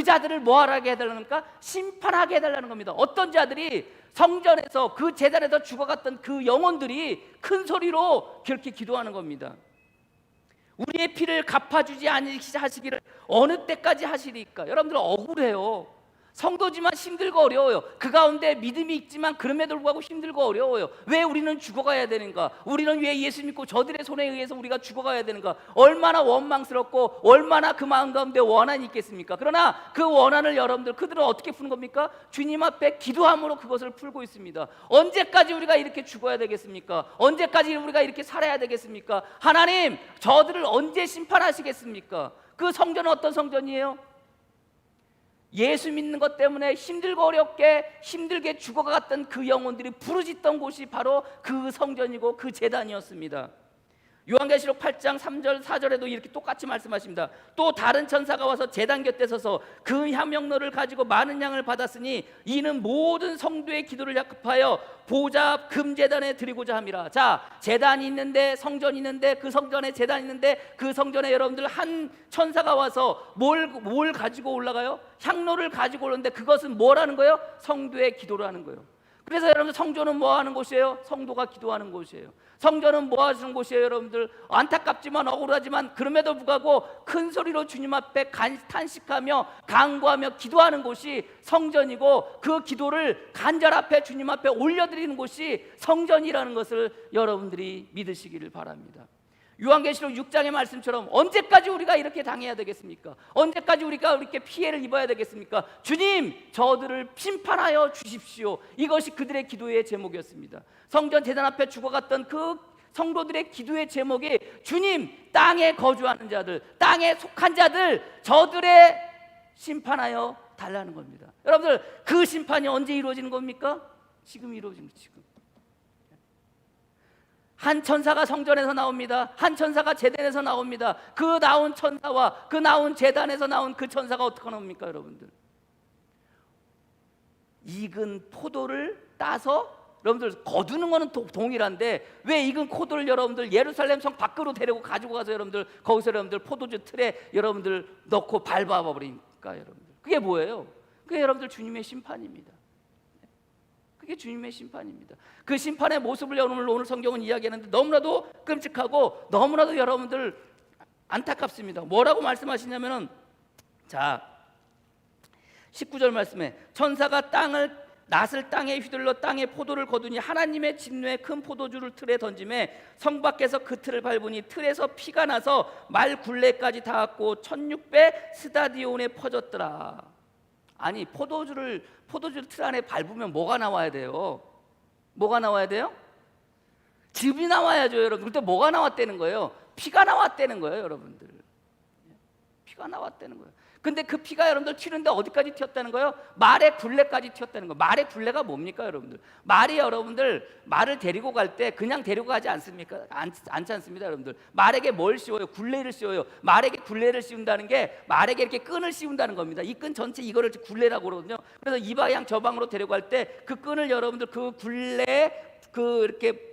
자들을 뭐하게 해달라는 겁니까? 심판하게 해달라는 겁니다. 어떤 자들이 성전에서 그 제단에서 죽어갔던 그 영혼들이 큰 소리로 그렇게 기도하는 겁니다. 우리의 피를 갚아주지 않으시기를 어느 때까지 하시리까? 여러분들 억울해요. 성도지만 힘들고 어려워요. 그 가운데 믿음이 있지만 그럼에도 불구하고 힘들고 어려워요. 왜 우리는 죽어가야 되는가? 우리는 왜 예수 믿고 저들의 손에 의해서 우리가 죽어가야 되는가? 얼마나 원망스럽고 얼마나 그 마음 가운데 원한이 있겠습니까? 그러나 그 원한을 여러분들 그들은 어떻게 푸는 겁니까? 주님 앞에 기도함으로 그것을 풀고 있습니다. 언제까지 우리가 이렇게 죽어야 되겠습니까? 언제까지 우리가 이렇게 살아야 되겠습니까? 하나님, 저들을 언제 심판하시겠습니까? 그 성전은 어떤 성전이에요? 예수 믿는 것 때문에 힘들고 어렵게 힘들게 죽어갔던 그 영혼들이 부르짖던 곳이 바로 그 성전이고 그 제단이었습니다. 요한계시록 8장 3절 4절에도 이렇게 똑같이 말씀하십니다. 또 다른 천사가 와서 제단 곁에 서서 그 향명로를 가지고 많은 양을 받았으니 이는 모든 성도의 기도를 약합하여 보좌 앞 금제단에 드리고자 함이라. 자, 제단이 있는데, 성전이 있는데, 그 성전에 제단이 있는데, 그 성전에 여러분들 한 천사가 와서 뭘 가지고 올라가요? 향로를 가지고 오는데 그것은 뭐라는 거예요? 성도의 기도를 하는 거예요. 그래서 여러분들 성전은 뭐 하는 곳이에요? 성도가 기도하는 곳이에요. 성전은 뭐 하시는 곳이에요? 여러분들 안타깝지만 억울하지만 그럼에도 불구하고 큰 소리로 주님 앞에 탄식하며 간구하며 기도하는 곳이 성전이고, 그 기도를 간절 앞에 주님 앞에 올려드리는 곳이 성전이라는 것을 여러분들이 믿으시기를 바랍니다. 요한계시록 6장의 말씀처럼 언제까지 우리가 이렇게 당해야 되겠습니까? 언제까지 우리가 이렇게 피해를 입어야 되겠습니까? 주님, 저들을 심판하여 주십시오. 이것이 그들의 기도의 제목이었습니다. 성전 제단 앞에 죽어갔던 그 성도들의 기도의 제목이 주님, 땅에 거주하는 자들, 땅에 속한 자들, 저들의 심판하여 달라는 겁니다. 여러분들, 그 심판이 언제 이루어지는 겁니까? 지금 이루어지는 거예요. 지금. 한 천사가 성전에서 나옵니다. 한 천사가 제단에서 나옵니다. 그 나온 천사와 그 나온 제단에서 나온 그 천사가 어떻게 나옵니까, 여러분들? 익은 포도를 따서, 여러분들 거두는 거는 동일한데 왜 익은 포도를 여러분들 예루살렘 성 밖으로 데리고 가지고 가서 여러분들 거기서 여러분들 포도주 틀에 여러분들 넣고 밟아 버리니까, 여러분들 그게 뭐예요? 그게 여러분들 주님의 심판입니다. 그게 주님의 심판입니다. 그 심판의 모습을 오늘 성경은 이야기하는데 너무나도 끔찍하고 너무나도 여러분들 안타깝습니다. 뭐라고 말씀하시냐면은, 자 19절 말씀에 천사가 낫을 땅에 휘둘러 땅에 포도를 거두니 하나님의 진노에 큰 포도주를 틀에 던짐에 성 밖에서 그 틀을 밟으니 틀에서 피가 나서 말 굴레까지 닿았고 1600 스타디온에 퍼졌더라. 아니, 포도주를 틀 안에 밟으면 뭐가 나와야 돼요? 뭐가 나와야 돼요? 즙이 나와야죠, 여러분. 그때 뭐가 나왔다는 거예요? 피가 나왔다는 거예요, 여러분들. 피가 나왔다는 거예요. 근데 그 피가 여러분들 튀는데 어디까지 튀었다는 거예요? 말의 굴레까지 튀었다는 거예요. 말의 굴레가 뭡니까, 여러분들? 말이 여러분들 말을 데리고 갈 때 그냥 데리고 가지 않습니까? 않지 않습니다, 여러분들. 말에게 뭘 씌워요? 굴레를 씌워요. 말에게 굴레를 씌운다는 게 말에게 이렇게 끈을 씌운다는 겁니다. 이 끈 전체 이거를 굴레라고 그러거든요. 그래서 이 방향 저 방으로 데려갈 때 그 끈을 여러분들 그 굴레에 그 이렇게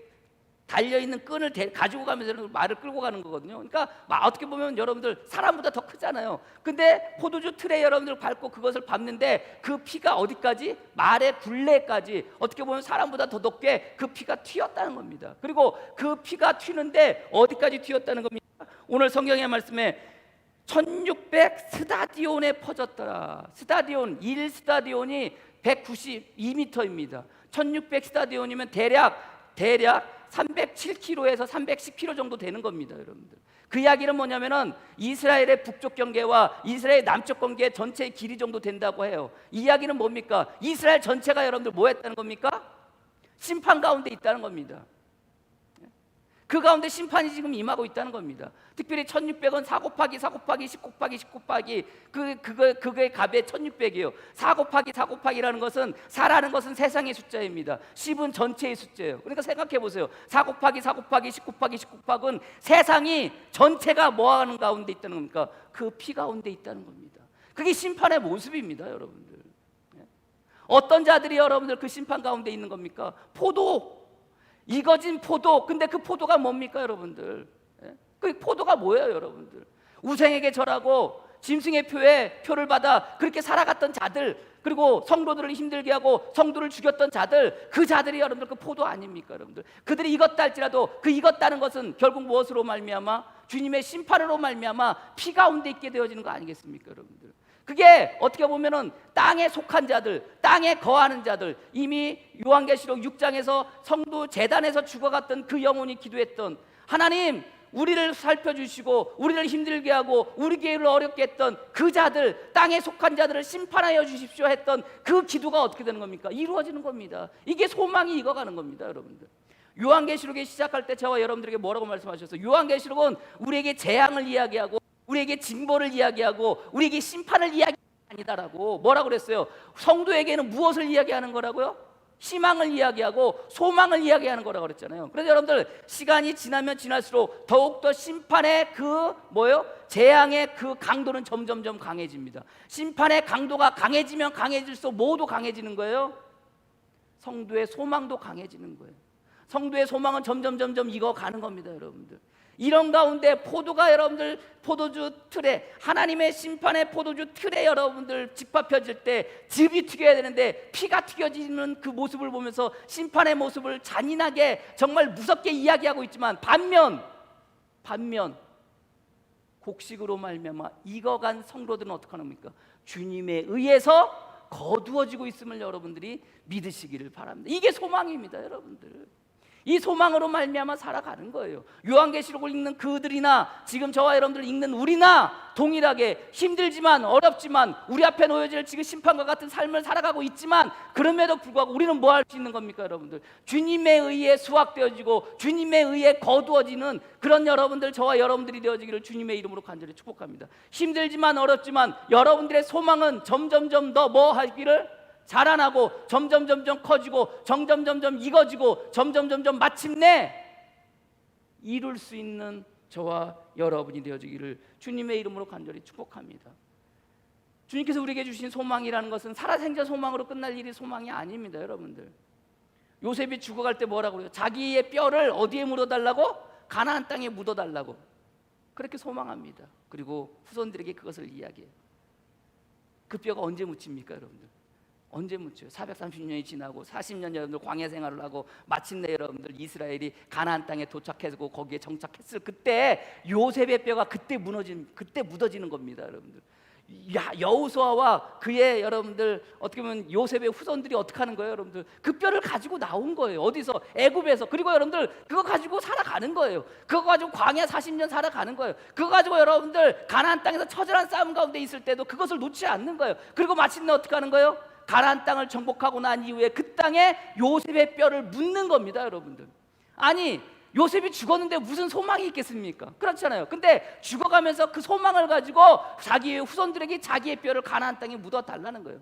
달려있는 끈을 가지고 가면서 말을 끌고 가는 거거든요. 그러니까 어떻게 보면 여러분들 사람보다 더 크잖아요. 근데 포도주 틀에 여러분들 밟고 그것을 밟는데 그 피가 어디까지? 말의 굴레까지, 어떻게 보면 사람보다 더 높게 그 피가 튀었다는 겁니다. 그리고 그 피가 튀는데 어디까지 튀었다는 겁니까? 오늘 성경의 말씀에 1600 스타디온에 퍼졌더라. 스타디온, 1스타디온이 192m입니다. 1600 스타디온이면 대략 307km에서 310km 정도 되는 겁니다, 여러분들. 그 이야기는 뭐냐면은 이스라엘의 북쪽 경계와 이스라엘 남쪽 경계 전체의 길이 정도 된다고 해요. 이 이야기는 뭡니까? 이스라엘 전체가 여러분들 뭐 했다는 겁니까? 심판 가운데 있다는 겁니다. 그 가운데 심판이 지금 임하고 있다는 겁니다. 특별히 1600은 4 곱하기 4 곱하기 10 곱하기 10 곱하기 그거의 값에 1600이에요. 4 곱하기 4 곱하기라는 것은 4라는 것은 세상의 숫자입니다. 10은 전체의 숫자예요. 그러니까 생각해 보세요. 4 곱하기 4 곱하기 10 곱하기 10 곱하기는 세상이 전체가 뭐하는 가운데 있다는 겁니까? 그 피 가운데 있다는 겁니다. 그게 심판의 모습입니다, 여러분들. 어떤 자들이 여러분들 그 심판 가운데 있는 겁니까? 포도, 익어진 포도. 근데 그 포도가 뭡니까, 여러분들? 그 포도가 뭐예요, 여러분들? 우생에게 절하고 짐승의 표를 받아 그렇게 살아갔던 자들, 그리고 성도들을 힘들게 하고 성도를 죽였던 자들, 그 자들이 여러분들 그 포도 아닙니까, 여러분들? 그들이 익었다 할지라도 그 익었다는 것은 결국 무엇으로 말미암아? 주님의 심판으로 말미암아 피 가운데 있게 되어지는 거 아니겠습니까, 여러분들? 그게 어떻게 보면은 땅에 속한 자들, 땅에 거하는 자들, 이미 요한계시록 6장에서 성도 제단에서 죽어갔던 그 영혼이 기도했던, 하나님 우리를 살펴주시고 우리를 힘들게 하고 우리 교회를 어렵게 했던 그 자들, 땅에 속한 자들을 심판하여 주십시오 했던 그 기도가 어떻게 되는 겁니까? 이루어지는 겁니다. 이게 소망이 익어가는 겁니다, 여러분들. 요한계시록에 시작할 때 저와 여러분들에게 뭐라고 말씀하셨어요? 요한계시록은 우리에게 재앙을 이야기하고 우리에게 징벌을 이야기하고 우리에게 심판을 이야기하는 게 아니다라고 뭐라고 그랬어요? 성도에게는 무엇을 이야기하는 거라고요? 희망을 이야기하고 소망을 이야기하는 거라고 그랬잖아요. 그래서 여러분들 시간이 지나면 지날수록 더욱더 심판의 그 재앙의 그 강도는 점점점 강해집니다. 심판의 강도가 강해지면 강해질수록 뭐도 강해지는 거예요? 성도의 소망도 강해지는 거예요. 성도의 소망은 점점 익어가는 겁니다, 여러분들. 이런 가운데 포도가 여러분들 포도주 틀에, 하나님의 심판의 포도주 틀에 여러분들 집합혀질 때 즙이 튀겨야 되는데 피가 튀겨지는 그 모습을 보면서 심판의 모습을 잔인하게 정말 무섭게 이야기하고 있지만, 반면 곡식으로 말미암아 익어간 성도들은 어떻게 합니까? 주님에 의해서 거두어지고 있음을 여러분들이 믿으시기를 바랍니다. 이게 소망입니다, 여러분들. 이 소망으로 말미암아 살아가는 거예요. 요한계시록을 읽는 그들이나 지금 저와 여러분들 읽는 우리나 동일하게 힘들지만 어렵지만 우리 앞에 놓여질 지금 심판과 같은 삶을 살아가고 있지만, 그럼에도 불구하고 우리는 뭐 할 수 있는 겁니까, 여러분들? 주님에 의해 수확되어지고 주님에 의해 거두어지는 그런 여러분들, 저와 여러분들이 되어지기를 주님의 이름으로 간절히 축복합니다. 힘들지만 어렵지만 여러분들의 소망은 점점점 더 뭐 하기를? 자라나고 점점점 커지고 점점점 익어지고 점점점 마침내 이룰 수 있는 저와 여러분이 되어지기를 주님의 이름으로 간절히 축복합니다. 주님께서 우리에게 주신 소망이라는 것은 살아생전 소망으로 끝날 일이 소망이 아닙니다, 여러분들. 요셉이 죽어갈 때 뭐라고 그래요? 자기의 뼈를 어디에 묻어달라고? 가나안 땅에 묻어달라고 그렇게 소망합니다. 그리고 후손들에게 그것을 이야기해요. 그 뼈가 언제 묻힙니까, 여러분들? 언제 묻혀요? 430년이 지나고 40년 여러분들 광야 생활을 하고 마침내 여러분들 이스라엘이 가나안 땅에 도착해서 거기에 정착했을 그때 요셉의 뼈가 그때 묻어지는 겁니다, 여러분들. 여호수아와 그의 여러분들 어떻게 보면 요셉의 후손들이 어떻게 하는 거예요, 여러분들? 그 뼈를 가지고 나온 거예요. 어디서? 애굽에서. 그리고 여러분들 그거 가지고 살아가는 거예요. 그거 가지고 광야 40년 살아가는 거예요. 그거 가지고 여러분들 가나안 땅에서 처절한 싸움 가운데 있을 때도 그것을 놓지 않는 거예요. 그리고 마침내 어떻게 하는 거예요? 가나안 땅을 정복하고 난 이후에 그 땅에 요셉의 뼈를 묻는 겁니다, 여러분들. 아니, 요셉이 죽었는데 무슨 소망이 있겠습니까? 그렇잖아요. 근데 죽어가면서 그 소망을 가지고 자기의 후손들에게 자기의 뼈를 가나안 땅에 묻어 달라는 거예요.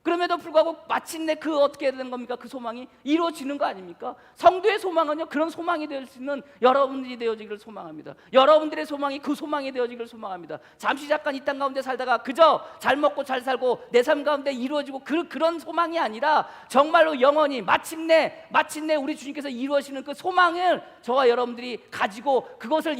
그럼에도 불구하고 마침내 그 어떻게 되는 겁니까? 그 소망이 이루어지는 거 아닙니까? 성도의 소망은요, 그런 소망이 될 수 있는 여러분들이 되어지기를 소망합니다. 여러분들의 소망이 그 소망이 되어지기를 소망합니다. 잠시 잠깐 이 땅 가운데 살다가 그저 잘 먹고 잘 살고 내 삶 가운데 이루어지고 그런 소망이 아니라 정말로 영원히 마침내 우리 주님께서 이루어지는 그 소망을 저와 여러분들이 가지고 그것을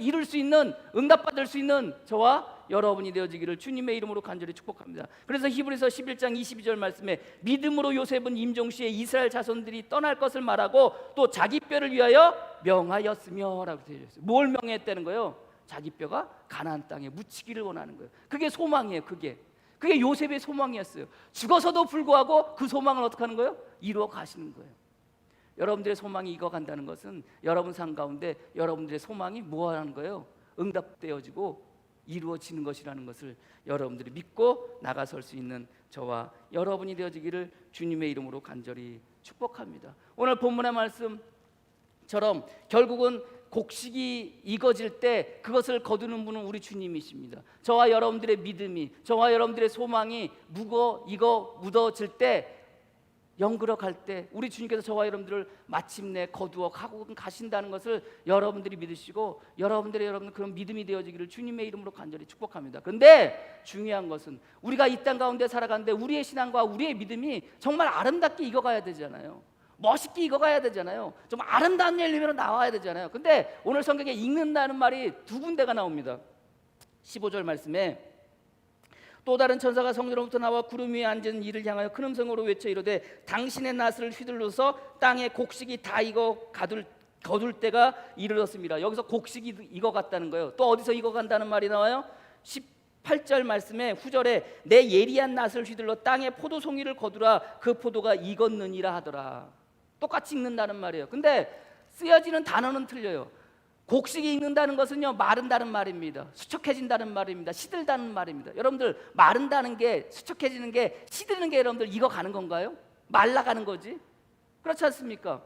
이룰 수 있는, 응답받을 수 있는 저와 여러분이 되어지기를 주님의 이름으로 간절히 축복합니다. 그래서 히브리서 11장 22절 말씀에 믿음으로 요셉은 임종시에 이스라엘 자손들이 떠날 것을 말하고 또 자기 뼈를 위하여 명하였으며 라고 되어 있어요. 뭘 명했다는 거예요? 자기 뼈가 가나안 땅에 묻히기를 원하는 거예요. 그게 소망이에요. 그게 요셉의 소망이었어요. 죽어서도 불구하고 그 소망을 어떻게 하는 거예요? 이루어 가시는 거예요. 여러분들의 소망이 익어간다는 것은 여러분 삶 가운데 여러분들의 소망이 뭐 하는 거예요? 응답되어지고 이루어지는 것이라는 것을 여러분들이 믿고 나가설 수 있는 저와 여러분이 되어지기를 주님의 이름으로 간절히 축복합니다. 오늘 본문의 말씀 처럼 결국은 곡식이 익어질 때 그것을 거두는 분은 우리 주님이십니다. 저와 여러분들의 믿음이, 저와 여러분들의 소망이 익어 묻어질 때, 영그러 갈 때 우리 주님께서 저와 여러분들을 마침내 거두어 가신다는 것을 여러분들이 믿으시고 여러분들 그런 믿음이 되어지기를 주님의 이름으로 간절히 축복합니다. 그런데 중요한 것은 우리가 이 땅 가운데 살아가는데 우리의 신앙과 우리의 믿음이 정말 아름답게 익어가야 되잖아요. 멋있게 익어가야 되잖아요. 좀 아름다운 열매로 나와야 되잖아요. 근데 오늘 성경에 익는다는 말이 두 군데가 나옵니다. 15절 말씀에 또 다른 천사가 성전으로부터 나와 구름 위에 앉은 이를 향하여 큰 음성으로 외쳐 이르되 당신의 낫을 휘둘러서 땅에 곡식이 다 익어 거둘 때가 이르렀습니다. 여기서 곡식이 익어갔다는 거예요. 또 어디서 익어간다는 말이 나와요? 18절 말씀에 후절에 내 예리한 낫을 휘둘러 땅에 포도송이를 거두라 그 포도가 익었느니라 하더라. 똑같이 익는다는 말이에요. 근데 쓰여지는 단어는 틀려요. 곡식이 익는다는 것은요, 마른다는 말입니다. 수척해진다는 말입니다. 시들다는 말입니다. 여러분들, 마른다는 게, 수척해지는 게, 시드는 게 여러분들 익어가는 건가요? 말라가는 거지? 그렇지 않습니까?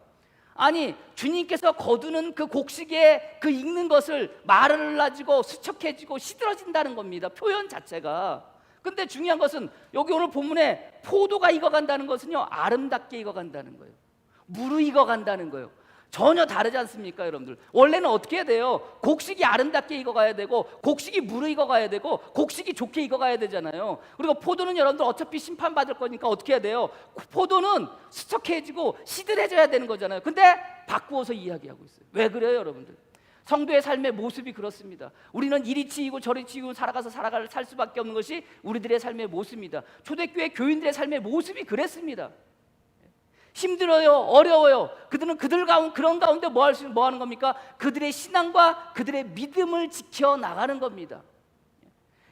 아니, 주님께서 거두는 그 곡식의 그 익는 것을 말라지고 수척해지고 시들어진다는 겁니다. 표현 자체가. 근데 중요한 것은 여기 오늘 본문에 포도가 익어간다는 것은요, 아름답게 익어간다는 거예요. 무르익어간다는 거예요. 전혀 다르지 않습니까, 여러분들? 원래는 어떻게 해야 돼요? 곡식이 아름답게 익어가야 되고, 곡식이 무르익어가야 되고, 곡식이 좋게 익어가야 되잖아요. 그리고 포도는 여러분들 어차피 심판받을 거니까 어떻게 해야 돼요? 포도는 수척해지고 시들해져야 되는 거잖아요. 근데 바꾸어서 이야기하고 있어요. 왜 그래요, 여러분들? 성도의 삶의 모습이 그렇습니다. 우리는 이리 치이고 저리 치이고 살 수밖에 없는 것이 우리들의 삶의 모습입니다. 초대교회 교인들의 삶의 모습이 그랬습니다. 힘들어요, 어려워요. 그들은 그런 가운데 뭐 하는 겁니까? 그들의 신앙과 그들의 믿음을 지켜나가는 겁니다.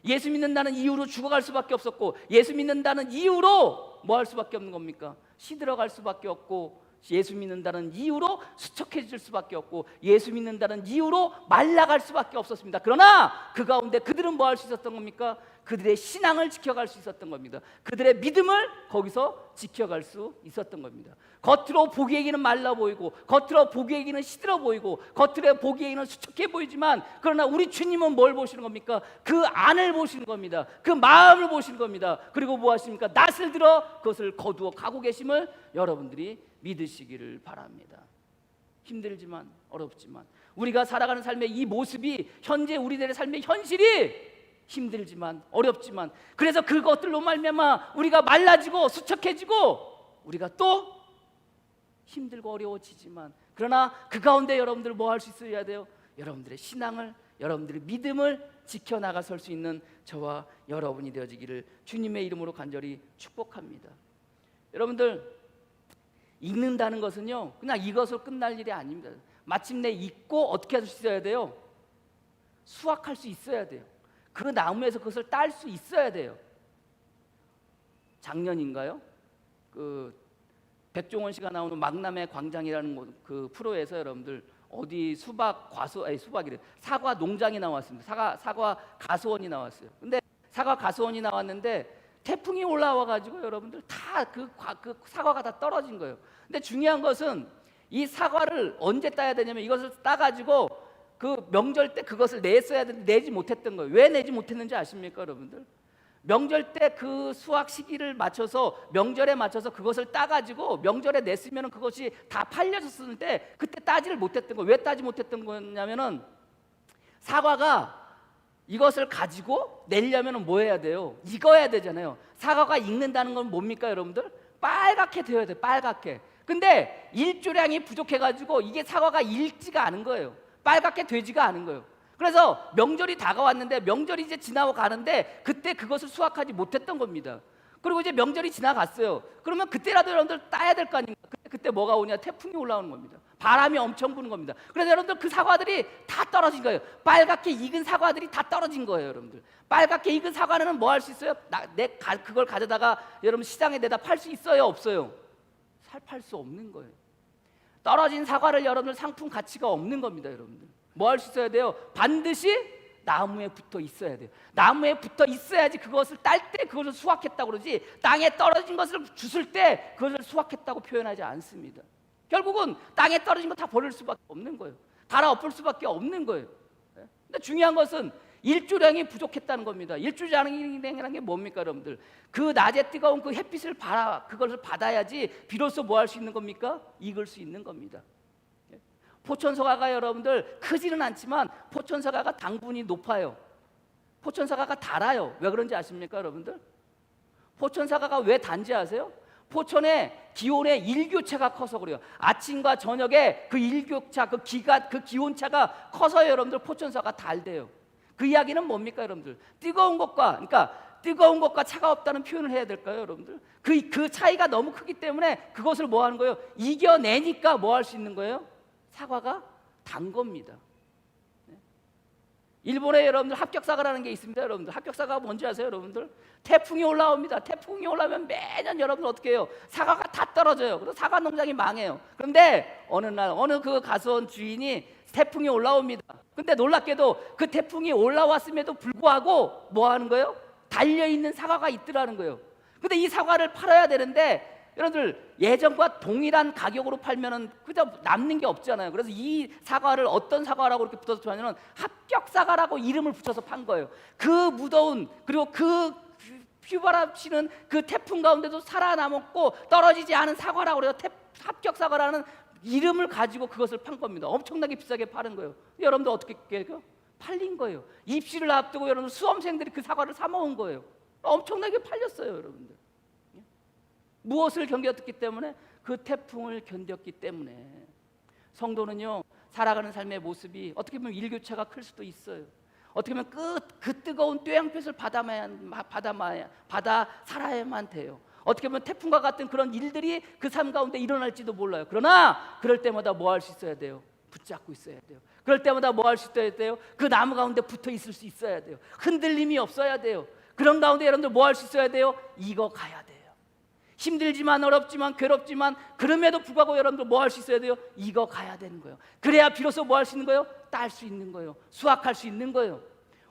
예수 믿는다는 이유로 죽어갈 수밖에 없었고, 예수 믿는다는 이유로 뭐 할 수밖에 없는 겁니까? 시들어갈 수밖에 없고, 예수 믿는다는 이유로 수척해질 수밖에 없고, 예수 믿는다는 이유로 말라갈 수밖에 없었습니다. 그러나 그 가운데 그들은 뭐 할 수 있었던 겁니까? 그들의 신앙을 지켜갈 수 있었던 겁니다. 그들의 믿음을 거기서 지켜갈 수 있었던 겁니다. 겉으로 보기에는 말라 보이고, 겉으로 보기에는 시들어 보이고, 겉으로 보기에는 수척해 보이지만, 그러나 우리 주님은 뭘 보시는 겁니까? 그 안을 보시는 겁니다. 그 마음을 보시는 겁니다. 그리고 뭐 하십니까? 낫을 들어 그것을 거두어 가고 계심을 여러분들이 믿으시기를 바랍니다. 힘들지만 어렵지만 우리가 살아가는 삶의 이 모습이 현재 우리들의 삶의 현실이 힘들지만 어렵지만, 그래서 그것들로 말미암아 우리가 말라지고 수척해지고 우리가 또 힘들고 어려워지지만, 그러나 그 가운데 여러분들 뭐 할 수 있어야 돼요? 여러분들의 신앙을, 여러분들의 믿음을 지켜나가 설 수 있는 저와 여러분이 되어지기를 주님의 이름으로 간절히 축복합니다. 여러분들, 읽는다는 것은요, 그냥 이것으로 끝날 일이 아닙니다. 마침내 읽고 어떻게 할 수 있어야 돼요? 수확할 수 있어야 돼요. 그 나무에서 그것을 딸 수 있어야 돼요. 작년인가요? 백종원 씨가 나오는 막남의 광장이라는 그 프로에서 여러분들 어디 사과 농장이 나왔습니다. 사과 가수원이 나왔어요. 근데 사과 가수원이 나왔는데 태풍이 올라와 가지고 여러분들 다 그 사과가 다 떨어진 거예요. 근데 중요한 것은 이 사과를 언제 따야 되냐면, 이것을 따 가지고 그 명절 때 그것을 냈어야 되는데 내지 못했던 거예요. 왜 내지 못했는지 아십니까, 여러분들? 명절 때 그 수확 시기를 맞춰서, 명절에 맞춰서 그것을 따가지고 명절에 냈으면 그것이 다 팔려졌었는데 그때 따지를 못했던 거예요. 왜 따지 못했던 거냐면은, 사과가 이것을 가지고 내려면 뭐 해야 돼요? 익어야 되잖아요. 사과가 익는다는 건 뭡니까, 여러분들? 빨갛게 되어야 돼요. 빨갛게. 근데 일조량이 부족해가지고 이게 사과가 익지가 않은 거예요. 빨갛게 되지가 않은 거예요. 그래서 명절이 다가왔는데, 명절이 이제 지나고 가는데 그때 그것을 수확하지 못했던 겁니다. 그리고 이제 명절이 지나갔어요. 그러면 그때라도 여러분들 따야 될 거 아닙니까? 그때 뭐가 오냐? 태풍이 올라오는 겁니다. 바람이 엄청 부는 겁니다. 그래서 여러분들 그 사과들이 다 떨어진 거예요. 빨갛게 익은 사과들이 다 떨어진 거예요, 여러분들. 빨갛게 익은 사과는 뭐 할 수 있어요? 그걸 가져다가 여러분 시장에 내다 팔 수 있어요, 없어요? 팔 수 없는 거예요. 떨어진 사과를 여러분들 상품 가치가 없는 겁니다, 여러분들. 뭐 할 수 있어야 돼요? 반드시 나무에 붙어 있어야 돼요. 나무에 붙어 있어야지 그것을 딸 때 그것을 수확했다고 그러지, 땅에 떨어진 것을 주술 때 그것을 수확했다고 표현하지 않습니다. 결국은 땅에 떨어진 거 다 버릴 수밖에 없는 거예요. 갈아엎을 수밖에 없는 거예요. 근데 중요한 것은 일조량이 부족했다는 겁니다. 일조량이라는 게 뭡니까, 여러분들? 그 낮에 뜨거운 그 햇빛을 그것을 받아야지 비로소 뭐 할 수 있는 겁니까? 익을 수 있는 겁니다. 포천사과가 여러분들 크지는 않지만 포천사과가 당분이 높아요. 포천사과가 달아요. 왜 그런지 아십니까, 여러분들? 포천사과가 왜 단지 아세요? 포천의 기온의 일교차가 커서 그래요. 아침과 저녁에 그 일교차, 그 기온차가 커서 여러분들 포천사과가 달대요. 그 이야기는 뭡니까, 여러분들? 뜨거운 것과 차가웠다는 표현을 해야 될까요, 여러분들? 그 차이가 너무 크기 때문에 그것을 뭐 하는 거예요? 이겨내니까 뭐 할 수 있는 거예요? 사과가 단 겁니다. 일본에 여러분들 합격사과라는 게 있습니다. 여러분들 합격사과가 뭔지 아세요, 여러분들? 태풍이 올라옵니다. 태풍이 올라오면 매년 여러분들 어떻게 해요? 사과가 다 떨어져요. 그래서 사과 농장이 망해요. 그런데 어느 날 어느 그 가수원 주인이 태풍이 올라옵니다. 근데 놀랍게도 그 태풍이 올라왔음에도 불구하고 뭐 하는 거예요? 달려있는 사과가 있더라는 거예요. 근데 이 사과를 팔아야 되는데 여러분들 예전과 동일한 가격으로 팔면은 그저 남는 게 없잖아요. 그래서 이 사과를 어떤 사과라고 이렇게 붙여서 파냐면 합격 사과라고 이름을 붙여서 판 거예요. 그 무더운 그리고 그 휘바람치는 그 태풍 가운데도 살아남았고 떨어지지 않은 사과라고 그래요. 합격 사과라는 이름을 가지고 그것을 판 겁니다. 엄청나게 비싸게 파는 거예요. 여러분들 어떻게 깨요? 팔린 거예요. 입시를 앞두고 여러분 수험생들이 그 사과를 사 먹은 거예요. 엄청나게 팔렸어요, 여러분들. 무엇을 견뎠기 때문에? 그 태풍을 견뎠기 때문에. 성도는요, 살아가는 삶의 모습이 어떻게 보면 일교차가 클 수도 있어요. 어떻게 보면 그 뜨거운 뙤양볕을 받아 살아야만 돼요. 어떻게 보면 태풍과 같은 그런 일들이 그 삶 가운데 일어날지도 몰라요. 그러나 그럴 때마다 뭐 할 수 있어야 돼요? 붙잡고 있어야 돼요. 그럴 때마다 뭐 할 수 있어야 돼요? 그 나무 가운데 붙어 있을 수 있어야 돼요. 흔들림이 없어야 돼요. 그런 가운데 여러분들 뭐 할 수 있어야 돼요? 익어가야 돼요. 힘들지만 어렵지만 괴롭지만 그럼에도 불구하고 여러분들 뭐 할 수 있어야 돼요? 익어가야 되는 거예요. 그래야 비로소 뭐 할 수 있는 거예요? 딸 수 있는 거예요. 수확할 수 있는 거예요.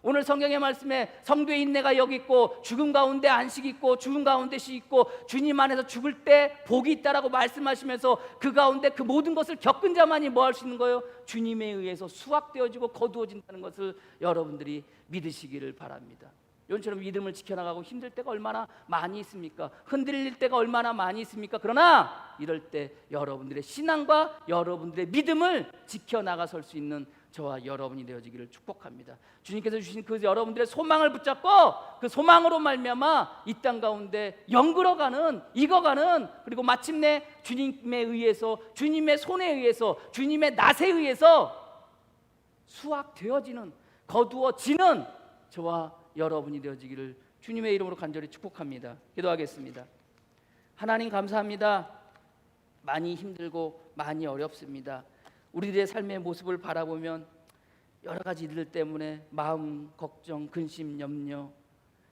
오늘 성경의 말씀에 성도의 인내가 여기 있고 죽음 가운데 안식이 있고 죽음 가운데 시 있고 주님 안에서 죽을 때 복이 있다라고 말씀하시면서 그 가운데 그 모든 것을 겪은 자만이 뭐 할 수 있는 거예요? 주님에 의해서 수확되어지고 거두어진다는 것을 여러분들이 믿으시기를 바랍니다. 요즘처럼 믿음을 지켜나가고 힘들 때가 얼마나 많이 있습니까? 흔들릴 때가 얼마나 많이 있습니까? 그러나 이럴 때 여러분들의 신앙과 여러분들의 믿음을 지켜나가 설 수 있는 저와 여러분이 되어지기를 축복합니다. 주님께서 주신 그 여러분들의 소망을 붙잡고 그 소망으로 말미암아 이 땅 가운데 영글어가는 익어가는 그리고 마침내 주님에 의해서 주님의 손에 의해서 주님의 낫에 의해서 수확되어지는 거두어지는 저와 여러분이 되어지기를 주님의 이름으로 간절히 축복합니다. 기도하겠습니다. 하나님 감사합니다. 많이 힘들고 많이 어렵습니다. 우리들의 삶의 모습을 바라보면 여러 가지 일들 때문에 마음, 걱정, 근심, 염려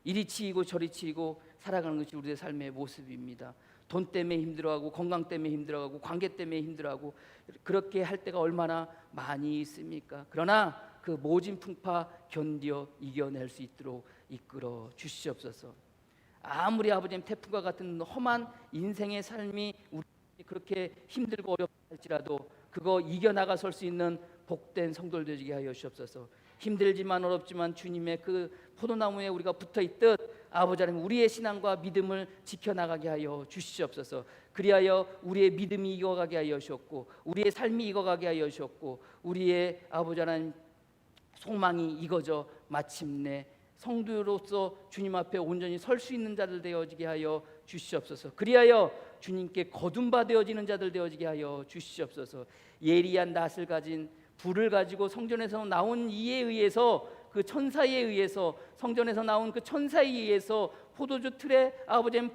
이리 치이고 저리 치이고 살아가는 것이 우리의 삶의 모습입니다. 돈 때문에 힘들어하고 건강 때문에 힘들어하고 관계 때문에 힘들어하고 그렇게 할 때가 얼마나 많이 있습니까? 그러나 그 모진 풍파 견뎌 이겨낼 수 있도록 이끌어 주시옵소서. 아무리 아버지님 태풍과 같은 험한 인생의 삶이 우리 그렇게 힘들고 어렵다 할지라도 그거 이겨나가 설 수 있는 복된 성도들 되게 하여 주옵소서. 힘들지만 어렵지만 주님의 그 포도나무에 우리가 붙어있듯 아버지 하나님 우리의 신앙과 믿음을 지켜나가게 하여 주시옵소서. 그리하여 우리의 믿음이 익어가게 하여 주셨고 우리의 삶이 익어가게 하여 주셨고 우리의 아버지 하나님 소망이 익어져 마침내 성도로서 주님 앞에 온전히 설 수 있는 자들 되어지게 하여 주시옵소서. 그리하여 주님께 거둔바 되어지는 자들 되어지게 하여 주시옵소서. 예리한 낫을 가진 불을 가지고 성전에서 나온 이에 의해서 그 천사에 의해서 성전에서 나온 그 천사에 의해서 포도주 틀에 아버지의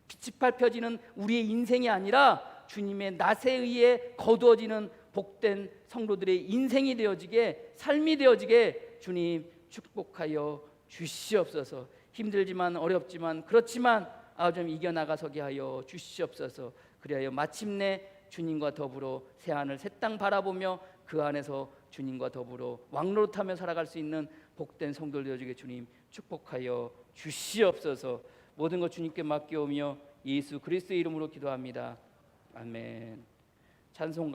빛이 밟혀지는 우리의 인생이 아니라 주님의 낫에 의해 거두어지는 복된 성도들의 인생이 되어지게 삶이 되어지게 주님 축복하여 주시옵소서. 힘들지만 어렵지만 그렇지만 아버지 이겨나가서게 하여 주시옵소서. 그리하여 마침내 주님과 더불어 새하늘 새 땅 바라보며 그 안에서 주님과 더불어 왕노릇하며 살아갈 수 있는 복된 성도들 되어지게 주님 축복하여 주시옵소서. 모든 것 주님께 맡겨오며 예수 그리스도의 이름으로 기도합니다. 아멘. 찬송가